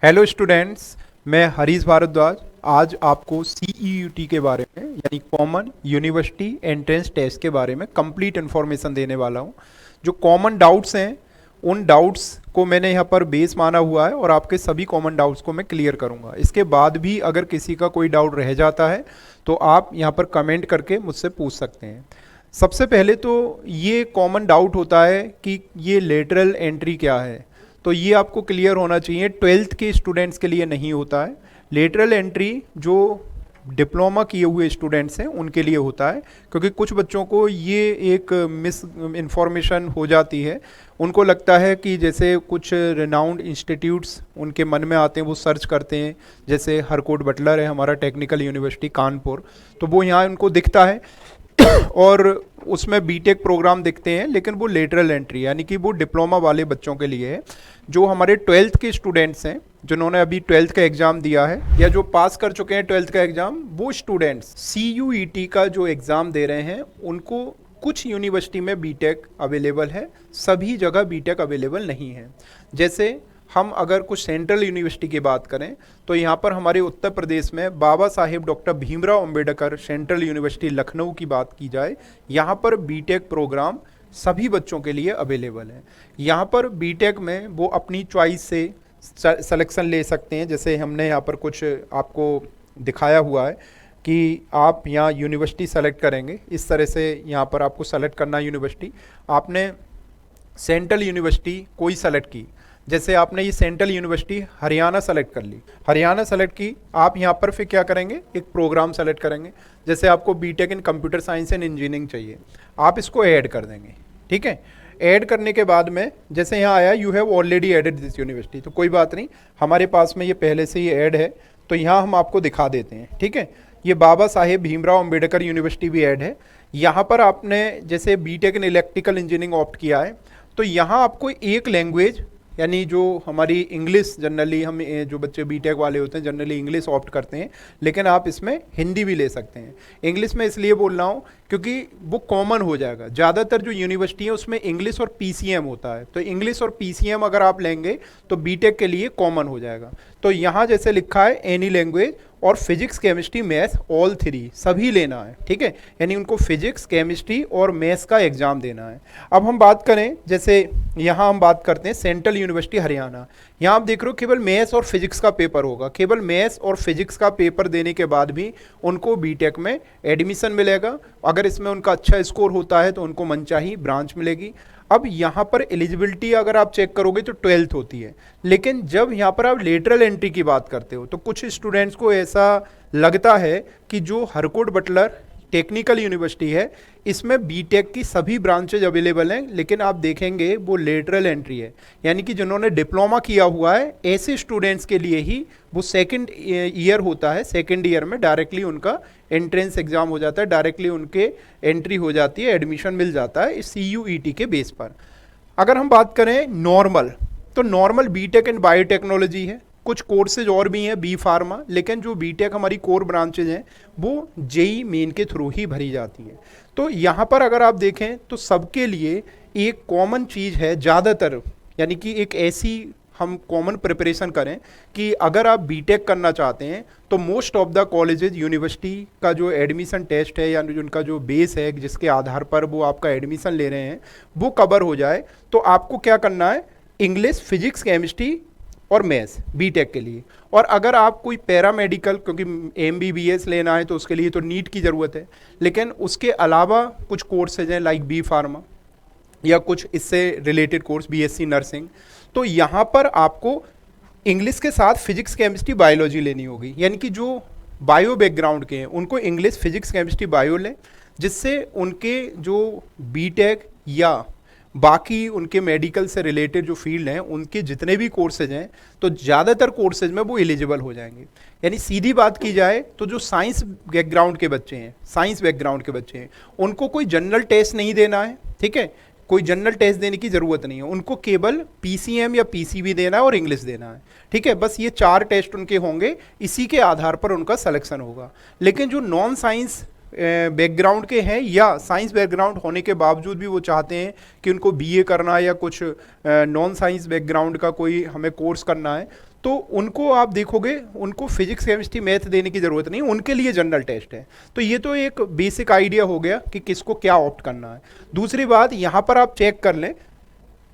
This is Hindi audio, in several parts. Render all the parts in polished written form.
हेलो स्टूडेंट्स, मैं हरीश भारद्वाज आज आपको CEUT के बारे में यानी कॉमन यूनिवर्सिटी एंट्रेंस टेस्ट के बारे में कंप्लीट इन्फॉर्मेशन देने वाला हूं। जो कॉमन डाउट्स हैं उन डाउट्स को मैंने यहाँ पर बेस माना हुआ है और आपके सभी कॉमन डाउट्स को मैं क्लियर करूँगा। इसके बाद भी अगर किसी का कोई डाउट रह जाता है तो आप यहाँ पर कमेंट करके मुझसे पूछ सकते हैं। सबसे पहले तो ये कॉमन डाउट होता है कि ये लेटरल एंट्री क्या है, तो ये आपको क्लियर होना चाहिए। 12th के स्टूडेंट्स के लिए नहीं होता है। लेटरल एंट्री जो डिप्लोमा किए हुए स्टूडेंट्स हैं उनके लिए होता है, क्योंकि कुछ बच्चों को ये एक मिस इन्फॉर्मेशन हो जाती है। उनको लगता है कि जैसे कुछ रिनाउंड इंस्टीट्यूट्स उनके मन में आते हैं, वो सर्च करते हैं। जैसे हरकोट बटलर है हमारा टेक्निकल यूनिवर्सिटी कानपुर, तो वो यहाँ उनको दिखता है और उसमें बीटेक प्रोग्राम दिखते हैं, लेकिन वो लेटरल एंट्री यानी कि वो डिप्लोमा वाले बच्चों के लिए है। जो हमारे 12th के स्टूडेंट्स हैं जिन्होंने अभी 12th का एग्ज़ाम दिया है या जो पास कर चुके हैं 12th का एग्ज़ाम, वो स्टूडेंट्स CUET का जो एग्ज़ाम दे रहे हैं उनको कुछ यूनिवर्सिटी में बीटेक अवेलेबल है, सभी जगह बीटेक अवेलेबल नहीं है। जैसे हम अगर कुछ सेंट्रल यूनिवर्सिटी की बात करें तो यहाँ पर हमारे उत्तर प्रदेश में Baba Saheb doctor Bhimrao Ambedkar central university Lucknow की बात की जाए, यहाँ पर बीटेक प्रोग्राम सभी बच्चों के लिए अवेलेबल है। यहाँ पर बीटेक में वो अपनी चॉइस से सिलेक्शन ले सकते हैं। जैसे हमने यहाँ पर कुछ आपको दिखाया हुआ है कि आप यहाँ यूनिवर्सिटी सेलेक्ट करेंगे, इस तरह से यहाँ पर आपको सेलेक्ट करना यूनिवर्सिटी। आपने सेंट्रल यूनिवर्सिटी कोई सेलेक्ट की, जैसे आपने ये सेंट्रल यूनिवर्सिटी हरियाणा सेलेक्ट कर ली, हरियाणा सेलेक्ट की, आप यहाँ पर फिर क्या करेंगे, एक प्रोग्राम सेलेक्ट करेंगे। जैसे आपको BTech in computer science and engineering चाहिए, आप इसको ऐड कर देंगे। ठीक है, ऐड करने के बाद में जैसे यहाँ आया you have already added this university, तो कोई बात नहीं, हमारे पास में ये पहले से ही ऐड है, तो यहाँ हम आपको दिखा देते हैं। ठीक है, ये बाबा साहेब भीमराव अंबेडकर यूनिवर्सिटी भी ऐड है। यहाँ पर आपने जैसे BTech in electrical engineering opt किया है, तो यहाँ आपको एक लैंग्वेज यानी जो हमारी इंग्लिश, जनरली हम जो बच्चे बीटेक वाले होते हैं जनरली इंग्लिश ऑप्ट करते हैं, लेकिन आप इसमें हिंदी भी ले सकते हैं। इंग्लिश में इसलिए बोल रहा हूँ क्योंकि वो कॉमन हो जाएगा। ज़्यादातर जो यूनिवर्सिटी है उसमें इंग्लिश और PCM होता है, तो इंग्लिश और PCM अगर आप लेंगे तो बीटेक के लिए कॉमन हो जाएगा। तो यहाँ जैसे लिखा है एनी लैंग्वेज और फिजिक्स केमिस्ट्री मैथ ऑल 3 सभी लेना है। ठीक है, यानी उनको फिजिक्स केमिस्ट्री और मैथ्स का एग्जाम देना है। अब हम बात करें, जैसे यहाँ हम बात करते हैं सेंट्रल यूनिवर्सिटी हरियाणा, यहाँ आप देख रहे हो केवल मैथ्स और फिजिक्स का पेपर होगा। केवल मैथ्स और फिजिक्स का पेपर देने के बाद भी उनको बीटेक में एडमिशन मिलेगा। अगर इसमें उनका अच्छा स्कोर होता है तो उनको मनचाही ब्रांच मिलेगी। अब यहाँ पर एलिजिबिलिटी अगर आप चेक करोगे तो 12th होती है, लेकिन जब यहाँ पर आप लेटरल एंट्री की बात करते हो तो कुछ स्टूडेंट्स को ऐसा लगता है कि जो हरकोट बटलर टेक्निकल यूनिवर्सिटी है इसमें बीटेक की सभी ब्रांचेज अवेलेबल हैं, लेकिन आप देखेंगे वो लेटरल एंट्री है, यानी कि जिन्होंने डिप्लोमा किया हुआ है ऐसे स्टूडेंट्स के लिए ही वो सेकंड ईयर होता है। सेकंड ईयर में डायरेक्टली उनका एंट्रेंस एग्जाम हो जाता है, डायरेक्टली उनके एंट्री हो जाती है, एडमिशन मिल जाता है इस CUET के बेस पर। अगर हम बात करें नॉर्मल, तो नॉर्मल बीटेक इन बायोटेक्नोलॉजी है, कुछ कोर्सेज और भी हैं बी फार्मा, लेकिन जो बीटेक हमारी कोर ब्रांचेज हैं वो JEE मेन के थ्रू ही भरी जाती है। तो यहाँ पर अगर आप देखें तो सबके लिए एक कॉमन चीज़ है ज़्यादातर, यानी कि एक ऐसी हम कॉमन प्रिपरेशन करें कि अगर आप बीटेक करना चाहते हैं तो most of the colleges university का जो एडमिशन टेस्ट है या उनका जो बेस है जिसके आधार पर वो आपका एडमिशन ले रहे हैं वो कवर हो जाए, तो आपको क्या करना है, इंग्लिश, फिजिक्स, केमिस्ट्री और मैथ्स बीटेक के लिए। और अगर आप कोई पैरामेडिकल, क्योंकि MBBS लेना है तो उसके लिए तो नीट की ज़रूरत है, लेकिन उसके अलावा कुछ कोर्सेज हैं लाइक बी फार्मा या कुछ इससे रिलेटेड कोर्स BSc नर्सिंग, तो यहाँ पर आपको इंग्लिश के साथ फिजिक्स, केमिस्ट्री, बायोलॉजी लेनी होगी। यानी कि जो बायो बैकग्राउंड के हैं उनको इंग्लिश, फिजिक्स, केमिस्ट्री, बायो लें, जिससे उनके जो बीटेक या बाकी उनके मेडिकल से रिलेटेड जो फील्ड हैं उनके जितने भी कोर्सेज हैं तो ज़्यादातर कोर्सेज में वो एलिजिबल हो जाएंगे। यानी सीधी बात की जाए तो जो साइंस बैकग्राउंड के बच्चे हैं उनको कोई जनरल टेस्ट नहीं देना है। ठीक है, कोई जनरल टेस्ट देने की ज़रूरत नहीं है, उनको केवल PCM या PCB देना है और इंग्लिश देना है। ठीक है, बस ये 4 टेस्ट उनके होंगे, इसी के आधार पर उनका सिलेक्शन होगा। लेकिन जो नॉन साइंस बैकग्राउंड के हैं या साइंस बैकग्राउंड होने के बावजूद भी वो चाहते हैं कि उनको BA करना है या कुछ नॉन साइंस बैकग्राउंड का कोई हमें कोर्स करना है, तो उनको आप देखोगे उनको फिजिक्स केमिस्ट्री मैथ देने की ज़रूरत नहीं, उनके लिए जनरल टेस्ट है। तो ये तो एक बेसिक आइडिया हो गया कि किसको क्या ऑप्ट करना है। दूसरी बात, यहाँ पर आप चेक कर लें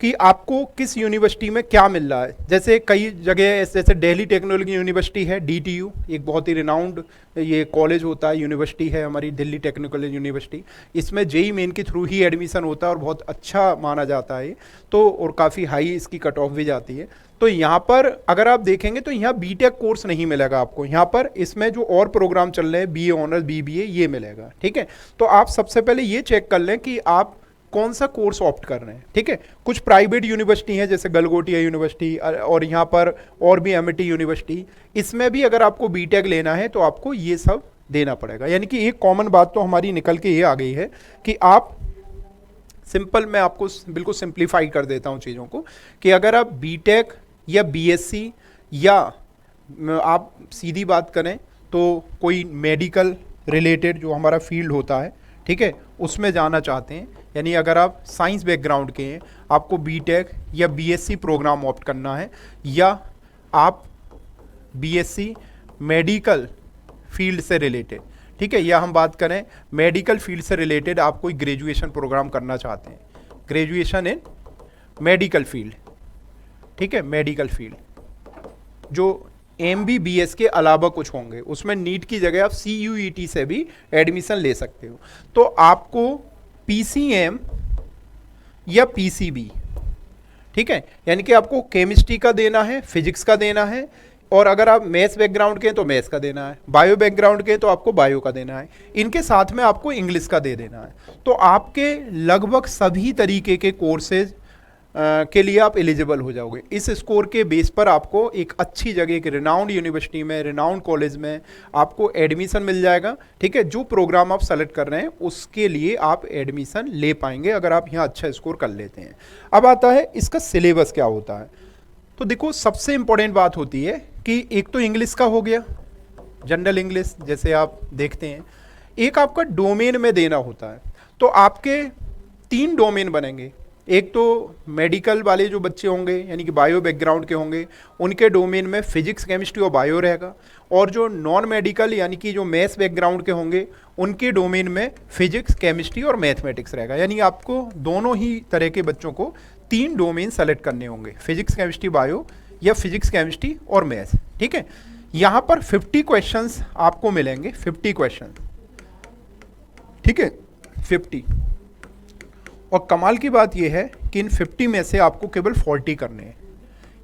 कि आपको किस यूनिवर्सिटी में क्या मिल रहा है। जैसे कई जगह जैसे दिल्ली टेक्नोलॉजी यूनिवर्सिटी है, DTU, एक बहुत ही रिनाउंड ये कॉलेज होता है, यूनिवर्सिटी है हमारी दिल्ली टेक्निकल यूनिवर्सिटी। इसमें JEE मेन के थ्रू ही एडमिशन होता है और बहुत अच्छा माना जाता है तो, और काफ़ी हाई इसकी कट ऑफ भी जाती है। तो यहाँ पर अगर आप देखेंगे तो यहाँ BTech कोर्स नहीं मिलेगा आपको, यहाँ पर इसमें जो और प्रोग्राम चल रहे हैं BA ऑनर्स BBA ये मिलेगा, ठीक है। तो आप सबसे पहले ये चेक कर लें कि आप कौन सा कोर्स ऑप्ट कर रहे हैं, ठीक है। कुछ प्राइवेट यूनिवर्सिटी हैं जैसे गलगोटिया यूनिवर्सिटी और यहाँ पर और भी MIT यूनिवर्सिटी, इसमें भी अगर आपको BTech लेना है तो आपको ये सब देना पड़ेगा। यानी कि एक कॉमन बात तो हमारी निकल के ये आ गई है कि आप सिंपल, मैं आपको बिल्कुल सिंप्लीफाई कर देता हूँ चीज़ों को, कि अगर आप BTech या BSc या आप सीधी बात करें तो कोई मेडिकल रिलेटेड जो हमारा फील्ड होता है, ठीक है, उसमें जाना चाहते हैं, यानी अगर आप साइंस बैकग्राउंड के हैं, आपको BTech या BSc प्रोग्राम ऑप्ट करना है, या आप BSc मेडिकल फील्ड से रिलेटेड, ठीक है, या हम बात करें मेडिकल फील्ड से रिलेटेड आप कोई ग्रेजुएशन प्रोग्राम करना चाहते हैं, ग्रेजुएशन इन मेडिकल फील्ड, ठीक है, मेडिकल फील्ड जो MBBS के अलावा कुछ होंगे, उसमें नीट की जगह आप CUET से भी एडमिशन ले सकते हो। तो आपको PCM या PCB, ठीक है, यानी कि आपको केमिस्ट्री का देना है, फिजिक्स का देना है, और अगर आप मैथ्स बैकग्राउंड के हैं तो मैथ्स का देना है, बायो बैकग्राउंड के हैं तो आपको बायो का देना है, इनके साथ में आपको इंग्लिश का दे देना है। तो आपके लगभग सभी तरीके के कोर्सेज के लिए आप एलिजिबल हो जाओगे। इस स्कोर के बेस पर आपको एक अच्छी जगह, एक रिनाउंड यूनिवर्सिटी में, रिनाउंड कॉलेज में आपको एडमिशन मिल जाएगा, ठीक है। जो प्रोग्राम आप सेलेक्ट कर रहे हैं उसके लिए आप एडमिशन ले पाएंगे अगर आप यहाँ अच्छा स्कोर कर लेते हैं। अब आता है इसका सिलेबस क्या होता है। तो देखो, सबसे इंपॉर्टेंट बात होती है कि एक तो इंग्लिश का हो गया, जनरल इंग्लिश जैसे आप देखते हैं, एक आपका डोमेन में देना होता है। तो आपके 3 डोमेन बनेंगे, एक तो मेडिकल वाले जो बच्चे होंगे यानी कि बायो बैकग्राउंड के होंगे, उनके डोमेन में फिजिक्स केमिस्ट्री और बायो रहेगा, और जो नॉन मेडिकल यानी कि जो मैथ्स बैकग्राउंड के होंगे उनके डोमेन में फिजिक्स केमिस्ट्री और मैथमेटिक्स रहेगा। यानी आपको दोनों ही तरह के बच्चों को 3 डोमेन सेलेक्ट करने होंगे, फिजिक्स केमिस्ट्री बायो या फिजिक्स केमिस्ट्री और मैथ्स, ठीक है। यहाँ पर 50 क्वेश्चंस आपको मिलेंगे, 50 क्वेश्चन, ठीक है, 50। और कमाल की बात यह है कि इन 50 में से आपको केवल 40 करने हैं,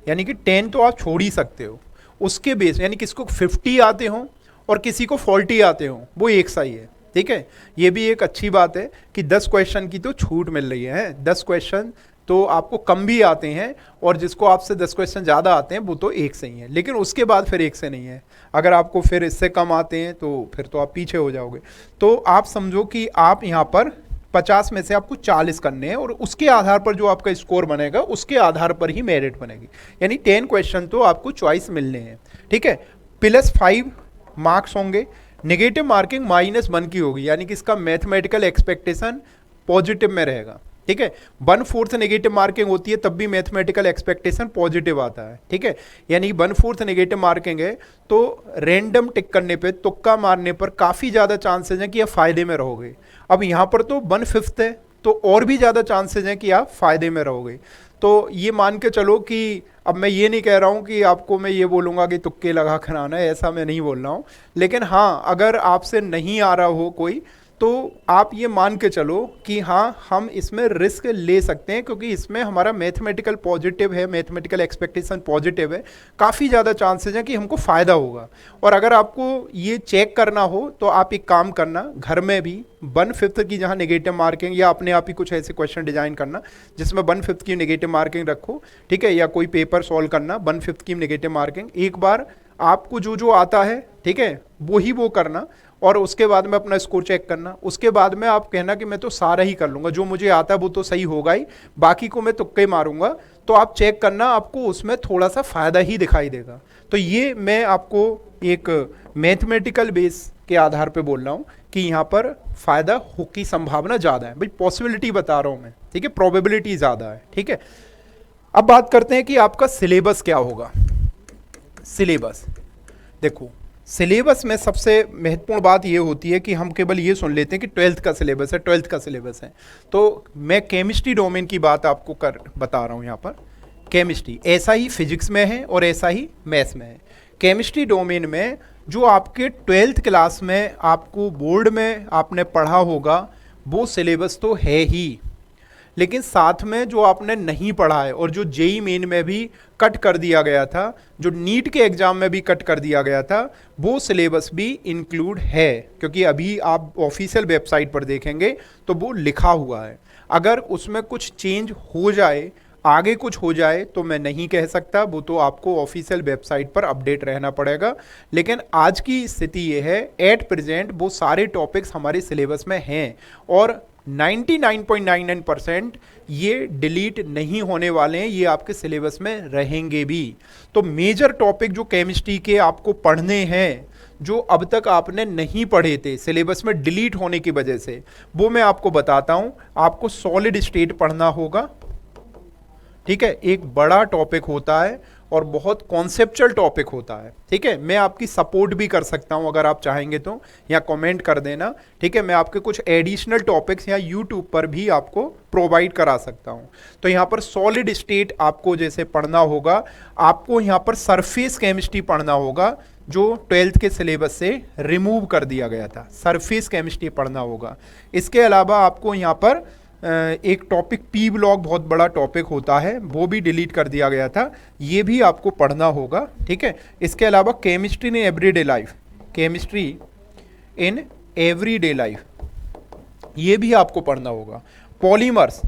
यानी कि 10 तो आप छोड़ ही सकते हो। उसके बेस यानी किसको 50 आते हों और किसी को 40 आते हों, वो एक सा ही है, ठीक है। ये भी एक अच्छी बात है कि 10 क्वेश्चन की तो छूट मिल रही है। 10 क्वेश्चन तो आपको कम भी आते हैं और जिसको आपसे 10 क्वेश्चन ज़्यादा आते हैं वो तो एक से ही है, लेकिन उसके बाद फिर एक से नहीं है। अगर आपको फिर इससे कम आते हैं तो फिर तो आप पीछे हो जाओगे। तो आप समझो कि आप यहाँ पर 50 में से आपको 40 करने हैं और उसके आधार पर जो आपका स्कोर बनेगा उसके आधार पर ही मेरिट बनेगी। यानी 10 क्वेश्चन तो आपको चॉइस मिलने हैं, ठीक है। +5 मार्क्स होंगे, नेगेटिव मार्किंग -1 की होगी, यानी कि इसका मैथमेटिकल एक्सपेक्टेशन पॉजिटिव में रहेगा, ठीक है। 1/4 नेगेटिव मार्किंग होती है तब भी मैथमेटिकल एक्सपेक्टेशन पॉजिटिव आता है, ठीक है। यानी 1/4 नेगेटिव मार्किंग है तो रैंडम टिक करने पे, तुक्का मारने पर काफ़ी ज़्यादा चांसेस हैं कि आप फ़ायदे में रहोगे। अब यहाँ पर तो 1/5 है तो और भी ज़्यादा चांसेस हैं कि आप फ़ायदे में रहोगे। तो ये मान के चलो कि अब मैं ये नहीं कह रहा हूँ कि आपको मैं ये बोलूँगा कि तुक्के लगा कर आना है, ऐसा मैं नहीं बोल रहा हूँ। लेकिन हाँ, अगर आपसे नहीं आ रहा हो कोई तो आप ये मान के चलो कि हाँ, हम इसमें रिस्क ले सकते हैं क्योंकि इसमें हमारा मैथमेटिकल पॉजिटिव है, मैथमेटिकल एक्सपेक्टेशन पॉजिटिव है, काफ़ी ज़्यादा चांसेस हैं कि हमको फ़ायदा होगा। और अगर आपको ये चेक करना हो तो आप एक काम करना, घर में भी 1/5 की जहाँ नेगेटिव मार्किंग, या अपने आप ही कुछ ऐसे क्वेश्चन डिजाइन करना जिसमें 1/5 की नेगेटिव मार्किंग रखो, ठीक है, या कोई पेपर सॉल्व करना 1/5 की नेगेटिव मार्किंग। एक बार आपको जो जो आता है, ठीक है, वो करना और उसके बाद में अपना स्कोर चेक करना। उसके बाद में आप कहना कि मैं तो सारा ही कर लूँगा, जो मुझे आता है वो तो सही होगा ही, बाकी को मैं तुक्के मारूंगा। तो आप चेक करना, आपको उसमें थोड़ा सा फ़ायदा ही दिखाई देगा। तो ये मैं आपको एक मैथमेटिकल बेस के आधार पे बोल रहा हूँ कि यहाँ पर फ़ायदा हो की संभावना ज़्यादा है। भाई पॉसिबिलिटी बता रहा हूँ मैं, ठीक है, प्रोबेबिलिटी ज़्यादा है, ठीक है। अब बात करते हैं कि आपका सिलेबस क्या होगा। सिलेबस। देखो, सिलेबस में सबसे महत्वपूर्ण बात ये होती है कि हम केवल ये सुन लेते हैं कि ट्वेल्थ का सिलेबस है, ट्वेल्थ का सिलेबस है। तो मैं केमिस्ट्री डोमेन की बात आपको कर बता रहा हूँ यहाँ पर। केमिस्ट्री ऐसा ही फिजिक्स में है और ऐसा ही मैथ्स में है। केमिस्ट्री डोमेन में जो आपके ट्वेल्थ क्लास में आपको बोर्ड में आपने पढ़ा होगा वो सिलेबस तो है ही, लेकिन साथ में जो आपने नहीं पढ़ा है और जो जेई मेन में भी कट कर दिया गया था, जो नीट के एग्जाम में भी कट कर दिया गया था, वो सिलेबस भी इंक्लूड है। क्योंकि अभी आप ऑफिशियल वेबसाइट पर देखेंगे तो वो लिखा हुआ है। अगर उसमें कुछ चेंज हो जाए, आगे कुछ हो जाए, तो मैं नहीं कह सकता, वो तो आपको ऑफिशियल वेबसाइट पर अपडेट रहना पड़ेगा। लेकिन आज की स्थिति ये है, एट प्रेजेंट वो सारे टॉपिक्स हमारे सिलेबस में हैं और 99.99% ये डिलीट नहीं होने वाले हैं, ये आपके सिलेबस में रहेंगे भी। तो मेजर टॉपिक जो केमिस्ट्री के आपको पढ़ने हैं, जो अब तक आपने नहीं पढ़े थे सिलेबस में डिलीट होने की वजह से, वो मैं आपको बताता हूं। आपको सॉलिड स्टेट पढ़ना होगा, ठीक है, एक बड़ा टॉपिक होता है और बहुत कॉन्सेप्चुअल टॉपिक होता है, ठीक है। मैं आपकी सपोर्ट भी कर सकता हूं अगर आप चाहेंगे तो, या कमेंट कर देना, ठीक है। मैं आपके कुछ एडिशनल टॉपिक्स या यूट्यूब पर भी आपको प्रोवाइड करा सकता हूं। तो यहाँ पर सॉलिड स्टेट आपको जैसे पढ़ना होगा, आपको यहाँ पर सरफेस केमिस्ट्री पढ़ना होगा जो ट्वेल्थ के सिलेबस से रिमूव कर दिया गया था, सरफेस केमिस्ट्री पढ़ना होगा। इसके अलावा आपको यहाँ पर एक टॉपिक पी ब्लॉक बहुत बड़ा टॉपिक होता है, वो भी डिलीट कर दिया गया था, ये भी आपको पढ़ना होगा, ठीक है। इसके अलावा chemistry in everyday life, chemistry in everyday life, ये भी आपको पढ़ना होगा। पॉलीमर्स,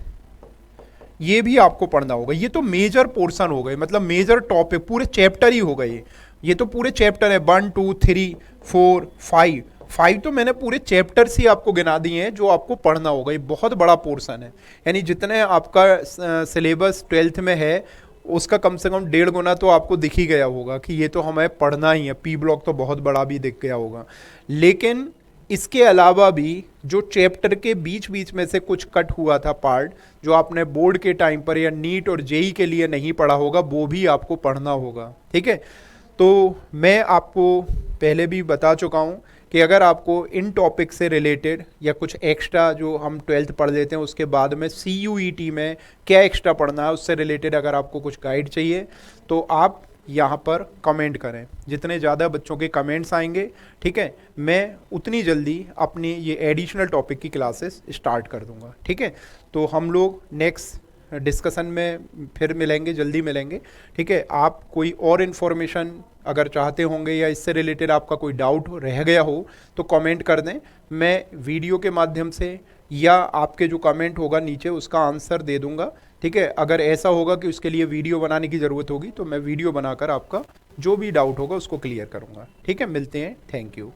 ये भी आपको पढ़ना होगा। ये तो मेजर पोर्शन हो गए, मतलब मेजर टॉपिक, पूरे चैप्टर ही हो गए। ये तो पूरे चैप्टर है, 1 2 3 4 5 तो मैंने पूरे चैप्टर्स ही आपको गिना दिए हैं जो आपको पढ़ना होगा। ये बहुत बड़ा पोर्शन है, यानी जितने आपका सिलेबस ट्वेल्थ में है उसका कम से कम 1.5 गुना तो आपको दिख ही गया होगा कि ये तो हमें पढ़ना ही है। पी ब्लॉक तो बहुत बड़ा भी दिख गया होगा, लेकिन इसके अलावा भी जो चैप्टर के बीच बीच में से कुछ कट हुआ था पार्ट, जो आपने बोर्ड के टाइम पर या नीट और जेई के लिए नहीं पढ़ा होगा, वो भी आपको पढ़ना होगा, ठीक है। तो मैं आपको पहले भी बता चुका हूँ कि अगर आपको इन टॉपिक से रिलेटेड या कुछ एक्स्ट्रा जो हम ट्वेल्थ पढ़ लेते हैं उसके बाद में CUET में क्या एक्स्ट्रा पढ़ना है, उससे रिलेटेड अगर आपको कुछ गाइड चाहिए तो आप यहाँ पर कमेंट करें। जितने ज़्यादा बच्चों के कमेंट्स आएंगे, ठीक है, मैं उतनी जल्दी अपनी ये एडिशनल टॉपिक की क्लासेस स्टार्ट कर दूँगा, ठीक है। तो हम लोग नेक्स्ट डिस्कशन में फिर मिलेंगे, जल्दी मिलेंगे, ठीक है। आप कोई और इन्फॉर्मेशन अगर चाहते होंगे या इससे रिलेटेड आपका कोई डाउट रह गया हो तो कमेंट कर दें, मैं वीडियो के माध्यम से या आपके जो कमेंट होगा नीचे उसका आंसर दे दूंगा, ठीक है। अगर ऐसा होगा कि उसके लिए वीडियो बनाने की ज़रूरत होगी तो मैं वीडियो बनाकर आपका जो भी डाउट होगा उसको क्लियर करूँगा, ठीक है। मिलते हैं, थैंक यू।